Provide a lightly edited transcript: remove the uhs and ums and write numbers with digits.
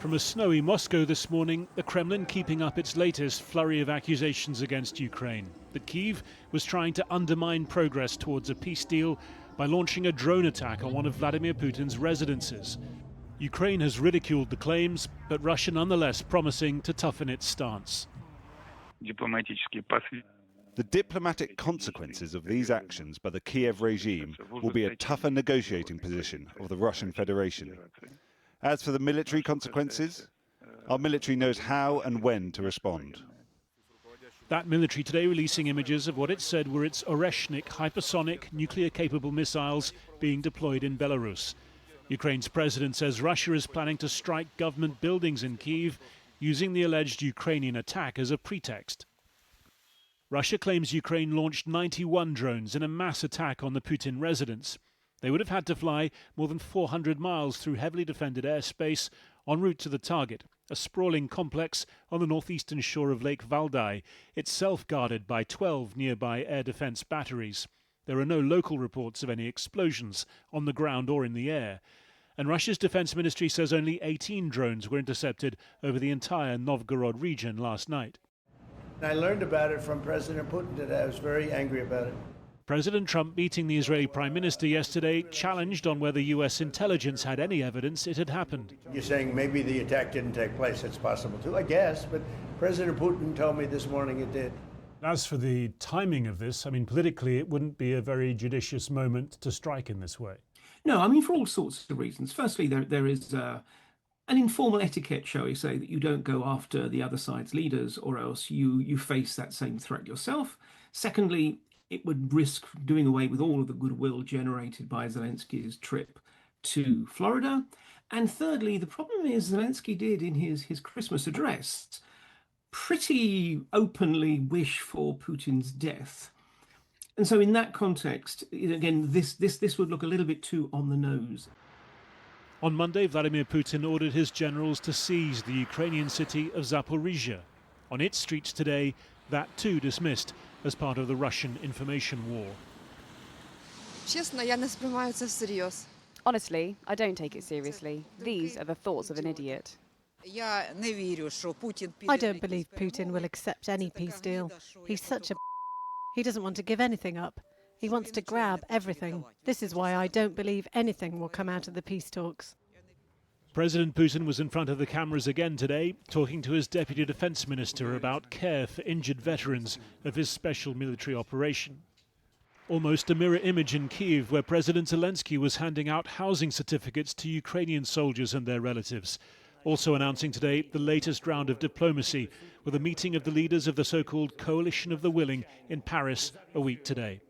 From a snowy Moscow this morning, the Kremlin keeping up its latest flurry of accusations against Ukraine. That Kyiv was trying to undermine progress towards a peace deal by launching a drone attack on one of Vladimir Putin's residences. Ukraine has ridiculed the claims, but Russia nonetheless promising to toughen its stance. The diplomatic consequences of these actions by the Kiev regime will be a tougher negotiating position of the Russian Federation. As for the military consequences, our military knows how and when to respond. That military today releasing images of what it said were its Oreshnik hypersonic nuclear-capable missiles being deployed in Belarus. Ukraine's president says Russia is planning to strike government buildings in Kyiv using the alleged Ukrainian attack as a pretext. Russia claims Ukraine launched 91 drones in a mass attack on the Putin residence. They would have had to fly more than 400 miles through heavily defended airspace en route to the target, a sprawling complex on the northeastern shore of Lake Valdai, itself guarded by 12 nearby air defense batteries. There are no local reports of any explosions on the ground or in the air. And Russia's defense ministry says only 18 drones were intercepted over the entire Novgorod region last night. I learned about it from President Putin today. I was very angry about it. President Trump, meeting the Israeli Prime Minister yesterday, challenged on whether U.S. intelligence had any evidence it had happened. You're saying maybe the attack didn't take place. It's possible too, I guess, but President Putin told me this morning it did. As for the timing of this, I mean, politically, it wouldn't be a very judicious moment to strike in this way. No, I mean, for all sorts of reasons. Firstly, there is an informal etiquette, shall we say, that you don't go after the other side's leaders or else you face that same threat yourself. Secondly, it would risk doing away with all of the goodwill generated by Zelenskyy's trip to Florida. And thirdly, the problem is Zelenskyy did in his Christmas address pretty openly wish for Putin's death. And so in that context, again, this would look a little bit too on the nose. On Monday, Vladimir Putin ordered his generals to seize the Ukrainian city of Zaporizhia. On its streets today, that too dismissed as part of the Russian information war. Honestly, I don't take it seriously. These are the thoughts of an idiot. I don't believe Putin will accept any peace deal. He's such a... He doesn't want to give anything up. He wants to grab everything. This is why I don't believe anything will come out of the peace talks. President Putin was in front of the cameras again today, talking to his deputy defense minister about care for injured veterans of his special military operation. Almost a mirror image in Kyiv, where President Zelenskyy was handing out housing certificates to Ukrainian soldiers and their relatives. Also announcing today the latest round of diplomacy with a meeting of the leaders of the so-called Coalition of the Willing in Paris a week today.